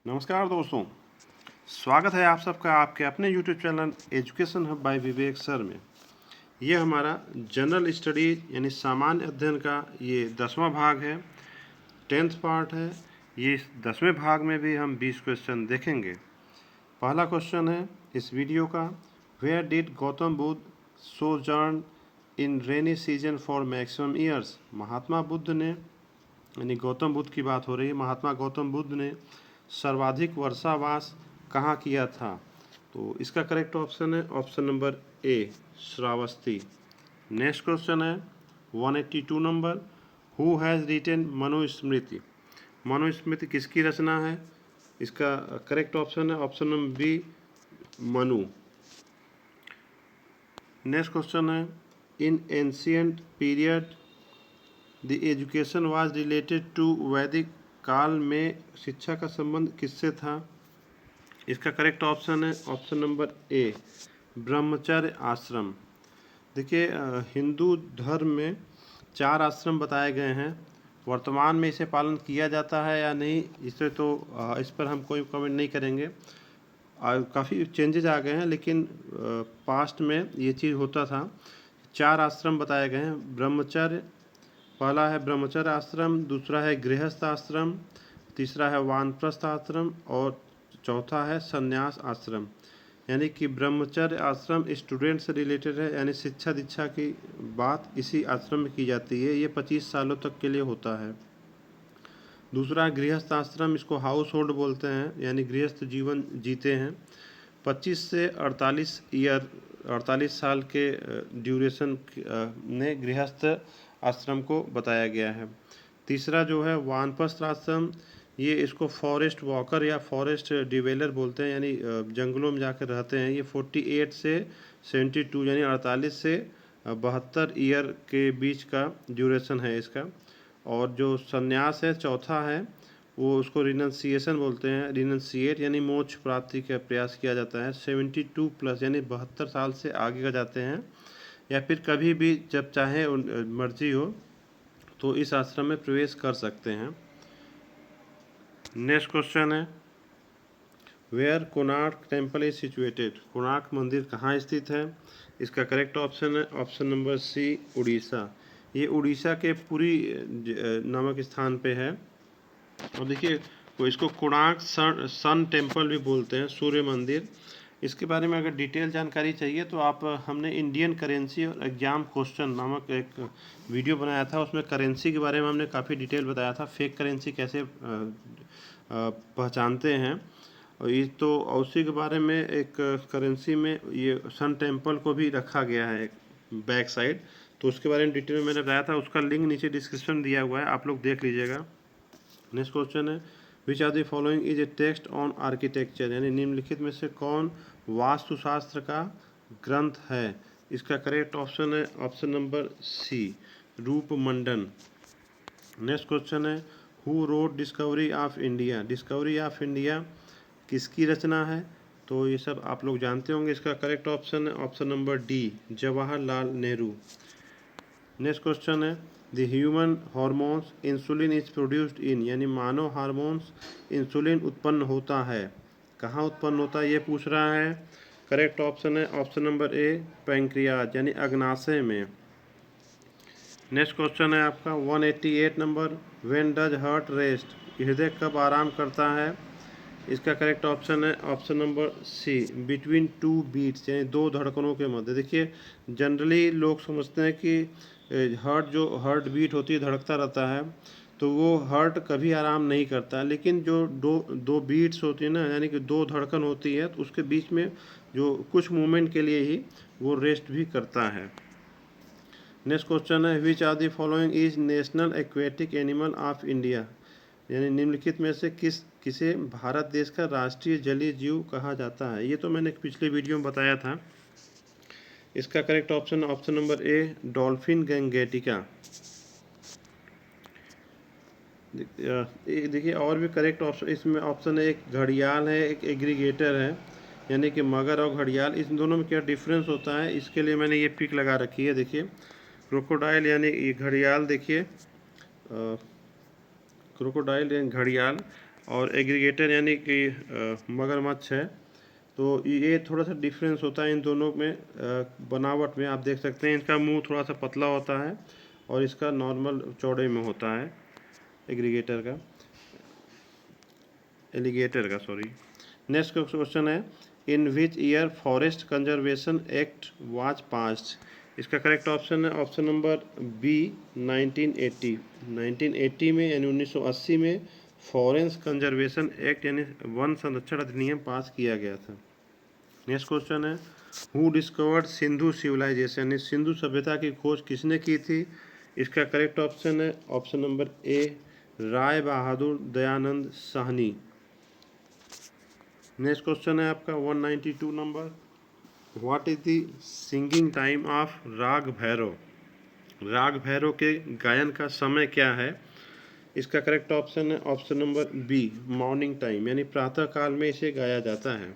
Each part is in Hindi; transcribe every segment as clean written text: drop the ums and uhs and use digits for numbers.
नमस्कार दोस्तों, स्वागत है आप सबका आपके अपने YouTube channel education hub by Vivek sir में। ये हमारा जनरल स्टडी यानी सामान्य अध्ययन का ये 10वां भाग है, 10th पार्ट है। ये 10वें भाग में भी हम 20 क्वेश्चन देखेंगे। पहला क्वेश्चन है इस वीडियो का, where did Gautam Buddha sojourn in rainy season for maximum years. Mahatma Buddha ने, यानी गौतम बुद्ध की बात हो रही है, महात्मा गौतम बुद्ध ने सर्वाधिक वर्षावास कहाँ किया था। तो इसका करेक्ट ऑप्शन है option number A, Shravasti. Next question है 182 नंबर, who has written Manusmriti. Manusmriti किसकी रचना है। इसका करेक्ट ऑप्शन है option number B, Manu. Next question है, in ancient period the education was related to वैदिक काल में शिक्षा का संबंध किससे था। इसका करेक्ट ऑप्शन है option number A, Brahmacharya Ashram. देखिए, हिंदू धर्म में 4 आश्रम बताए गए हैं। वर्तमान में इसे पालन किया जाता है या नहीं, इसे तो इस पर हम कोई कमेंट नहीं करेंगे। काफ़ी चेंजेज आ गए हैं, लेकिन पास्ट में ये चीज़ होता था। 4 आश्रम बताए गए हैं। ब्रह्मचर्य, पहला है ब्रह्मचर्य आश्रम, दूसरा है गृहस्थ आश्रम, तीसरा है वानप्रस्थ आश्रम और चौथा है संन्यास आश्रम। यानी कि ब्रह्मचर्य आश्रम स्टूडेंट से रिलेटेड है, यानी शिक्षा दीक्षा की बात इसी आश्रम में की जाती है। ये 25 सालों तक के लिए होता है। दूसरा गृहस्थ आश्रम, इसको हाउस होल्ड बोलते हैं, यानी गृहस्थ जीवन जीते हैं। 25 से 48 साल के ड्यूरेशन ने गृहस्थ आश्रम को बताया गया है। तीसरा जो है वानप्रस्थ आश्रम, ये इसको फॉरेस्ट वॉकर या फॉरेस्ट डिवेलर बोलते हैं, यानी जंगलों में जाकर रहते हैं। ये 48 से 72 यानी 48 से 72 ईयर के बीच का ड्यूरेशन है इसका। और जो संन्यास है चौथा है, वो उसको रिनंसिएशन बोलते हैं, रिनंसिएट यानी मोक्ष प्राप्ति का प्रयास किया जाता है। 72 प्लस यानी 72 साल से आगे का जाते हैं, या फिर कभी भी जब चाहे मर्जी हो तो इस आश्रम में प्रवेश कर सकते हैं। नेक्स्ट क्वेश्चन है, where Konark temple is situated. Konark मंदिर कहाँ स्थित है। इसका करेक्ट ऑप्शन है ऑप्शन नंबर सी, उड़ीसा। ये उड़ीसा के पुरी नामक स्थान पे है। और देखिए, वो इसको कोणार्क सन टेम्पल भी बोलते हैं, सूर्य मंदिर। इसके बारे में अगर डिटेल जानकारी चाहिए तो आप, हमने इंडियन करेंसी और एग्जाम क्वेश्चन नामक एक वीडियो बनाया था, उसमें करेंसी के बारे में हमने काफ़ी डिटेल बताया था, फेक करेंसी कैसे पहचानते हैं। और ये तो उसी के बारे में एक करेंसी में ये सन टेम्पल को भी रखा गया है एक बैक साइड, तो उसके बारे में डिटेल में मैंने बताया था। उसका लिंक नीचे डिस्क्रिप्शन दिया हुआ है, आप लोग देख लीजिएगा। नेक्स्ट क्वेश्चन है, which are the following is a text on architecture, यानी निम्नलिखित में से कौन वास्तुशास्त्र का ग्रंथ है। इसका करेक्ट ऑप्शन है option number C, Rupamandan. Next question है, who wrote discovery of India. Discovery of India किसकी रचना है। तो ये सब आप लोग जानते होंगे। इसका करेक्ट ऑप्शन है option number D, Jawaharlal Nehru. Next question है, the human hormones insulin is produced in, यानी मानव हार्मोन्स इंसुलिन उत्पन्न होता है, कहाँ उत्पन्न होता है ये पूछ रहा है। करेक्ट ऑप्शन है ऑप्शन नंबर ए, पैंक्रियाज यानी अग्नाशय में। नेक्स्ट क्वेश्चन है आपका 188 number, when does heart rest, हृदय कब आराम करता है। इसका करेक्ट ऑप्शन है option number C, between 2 beats यानी 2 धड़कनों के मध्य। देखिए, जनरली लोग समझते हैं कि हार्ट बीट होती है, धड़कता रहता है, तो वो हार्ट कभी आराम नहीं करता। लेकिन जो दो बीट्स होती है ना, यानी कि 2 धड़कन होती है, तो उसके बीच में जो कुछ मोमेंट के लिए ही वो रेस्ट भी करता है। नेक्स्ट क्वेश्चन है, which are the following is national aquatic animal of India, यानी निम्नलिखित में से किसे भारत देश का राष्ट्रीय जलीय जीव कहा जाता है। ये तो मैंने पिछले वीडियो में बताया था। इसका करेक्ट ऑप्शन ऑप्शन नंबर ए, डॉल्फिन गैंगेटिका। देखिए, और भी करेक्ट ऑप्शन इसमें ऑप्शन है, एक घड़ियाल है, एक एग्रीगेटर है, यानी कि मगर और घड़ियाल, इन दोनों में क्या डिफरेंस होता है, इसके लिए मैंने ये पिक लगा रखी है। देखिए, क्रोकोडाइल यानी ये घड़ियाल, देखिए क्रोकोडाइल यानी घड़ियाल, और एग्रीगेटर यानी कि मगरमच्छ है। तो ये थोड़ा सा डिफरेंस होता है इन दोनों में बनावट में। आप देख सकते हैं इनका मुंह थोड़ा सा पतला होता है और इसका नॉर्मल चौड़े में होता है एग्रीगेटर का, एलिगेटर का, सॉरी। नेक्स्ट क्वेश्चन है, in which year forest conservation act was passed. इसका करेक्ट ऑप्शन है ऑप्शन नंबर बी 1980। 1980 में यानी 1980 में फॉरेस्ट कंजर्वेशन एक्ट यानी वन संरक्षण अधिनियम पास किया गया था। नेक्स्ट क्वेश्चन है, हु डिस्कवर्ड सिंधु सिविलाइजेशन, यानी सिंधु सभ्यता की खोज किसने की थी। इसका करेक्ट ऑप्शन है option number A Rai Bahadur Dayanand Sahni. Next question है आपका 192 number, what is the singing time of राग भैरव। राग भैरव के गायन का समय क्या है। इसका करेक्ट ऑप्शन है option number B morning time, यानी प्रातः काल में इसे गाया जाता है।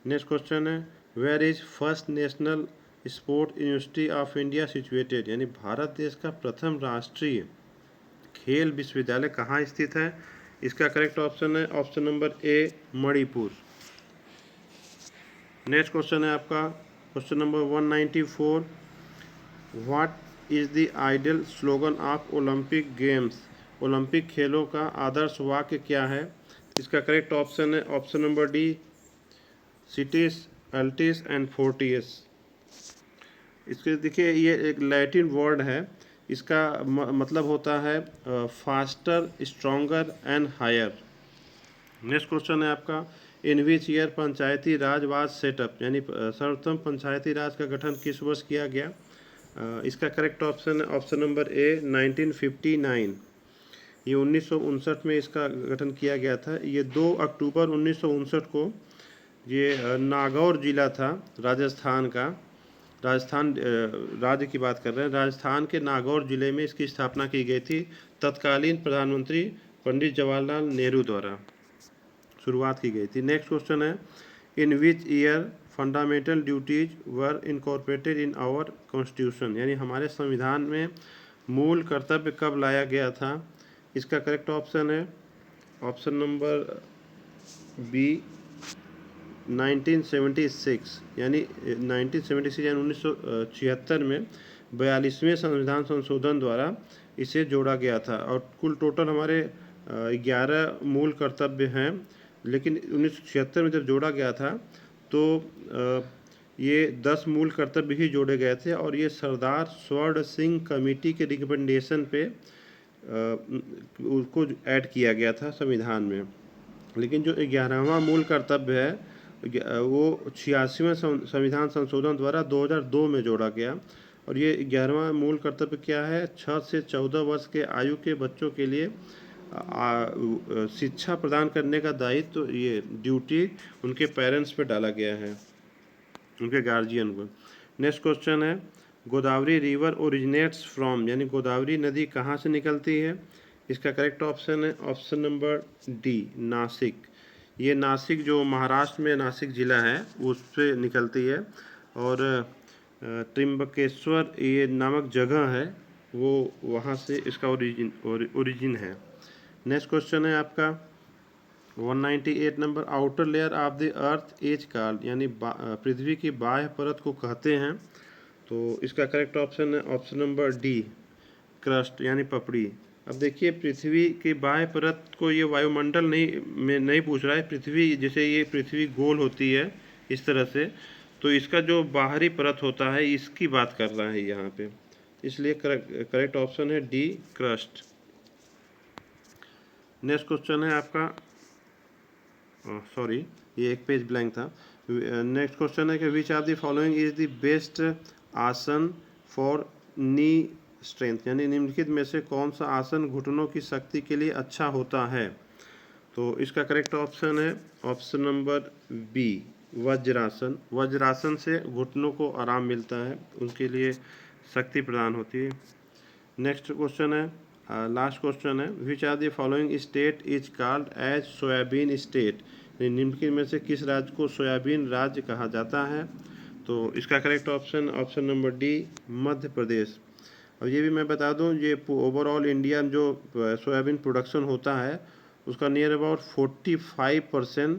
नेक्स्ट क्वेश्चन है, where is first national sport university of India situated, यानी भारत देश का प्रथम राष्ट्रीय खेल विश्वविद्यालय कहाँ स्थित है। इसका करेक्ट ऑप्शन है ऑप्शन नंबर ए मणिपुर। नेक्स्ट क्वेश्चन है आपका question number 194, what is the ideal slogan of Olympic games. Olympic खेलों का आदर्श वाक्य क्या है। इसका करेक्ट ऑप्शन है option number D cities Altis and Fortius. इसके देखिए ये एक लैटिन वर्ड है, इसका मतलब होता है faster stronger and higher. Next question है आपका, in which year Panchayati Raj was set up, यानी सर्वप्रथम पंचायती राज का गठन किस वर्ष किया गया। इसका करेक्ट ऑप्शन है ऑप्शन नंबर ए 1959। ये 1959 में इसका गठन किया गया था। ये 2 अक्टूबर 1959 को ये नागौर जिला था राजस्थान का, राजस्थान राज्य की बात कर रहे हैं, राजस्थान के नागौर जिले में इसकी स्थापना की गई थी तत्कालीन प्रधानमंत्री पंडित जवाहरलाल नेहरू द्वारा शुरुआत की गई थी। नेक्स्ट क्वेश्चन है, in which year fundamental duties were incorporated in our constitution, यानी हमारे संविधान में मूल कर्तव्य कब लाया गया था। इसका करेक्ट ऑप्शन है ऑप्शन नंबर बी 1976, यानी 1976 यानी 1976 में 42वें संविधान संशोधन द्वारा इसे जोड़ा गया था। और कुल टोटल हमारे 11 मूल कर्तव्य हैं, लेकिन 1976 में जब जोड़ा गया था तो ये 10 मूल कर्तव्य ही जोड़े गए थे और ये सरदार स्वर्ण सिंह कमेटी के रिकमेंडेशन पे उसको ऐड किया गया था संविधान में। लेकिन जो 11वां मूल कर्तव्य है वो 86वें संविधान संशोधन द्वारा 2002 में जोड़ा गया। और ये 11वां मूल कर्तव्य क्या है, 6 से 14 वर्ष के आयु के बच्चों के लिए शिक्षा प्रदान करने का दायित्व, तो ये ड्यूटी उनके पेरेंट्स पे डाला गया है, उनके गार्जियन को। नेक्स्ट क्वेश्चन है, गोदावरी रिवर ओरिजिनेट्स फ्रॉम, यानी गोदावरी नदी कहाँ से निकलती है। इसका करेक्ट ऑप्शन है ऑप्शन नंबर डी नासिक। ये नासिक जो महाराष्ट्र में नासिक ज़िला है उससे निकलती है। और त्र्यंबकेश्वर ये नामक जगह है वो वहाँ से इसका ओरिजिन है। नेक्स्ट क्वेश्चन है आपका 198 number, outer layer of the earth is called, यानी पृथ्वी की बाह्य परत को कहते हैं। तो इसका करेक्ट ऑप्शन है ऑप्शन नंबर डी क्रस्ट, यानी पपड़ी। अब देखिए पृथ्वी की बाह्य परत को ये वायुमंडल नहीं पूछ रहा है। पृथ्वी जैसे ये पृथ्वी गोल होती है इस तरह से, तो इसका जो बाहरी परत होता है इसकी बात कर रहा है यहाँ पे, इसलिए करेक्ट ऑप्शन है डी क्रस्ट। नेक्स्ट क्वेश्चन है आपका सॉरी ये एक पेज ब्लैंक था। नेक्स्ट क्वेश्चन है कि which of the following is the best आसन फॉर नी स्ट्रेंथ, यानी निम्नलिखित में से कौन सा आसन घुटनों की शक्ति के लिए अच्छा होता है। तो इसका करेक्ट ऑप्शन है option number B Vajrasana. Vajrasana से घुटनों को आराम मिलता है, उनके लिए शक्ति प्रदान होती है। नेक्स्ट क्वेश्चन है लास्ट क्वेश्चन है, which are the following state is called as soybean state, निम्नलिखित में से किस राज्य को सोयाबीन राज्य कहा जाता है। तो इसका correct option option number D Madhya Pradesh. और ये भी मैं बता दूं, ये ओवरऑल इंडिया जो सोयाबीन प्रोडक्शन होता है उसका नियर अबाउट 45%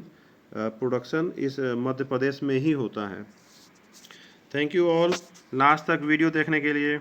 प्रोडक्शन इस मध्य प्रदेश में ही होता है। थैंक यू ऑल लास्ट तक वीडियो देखने के लिए।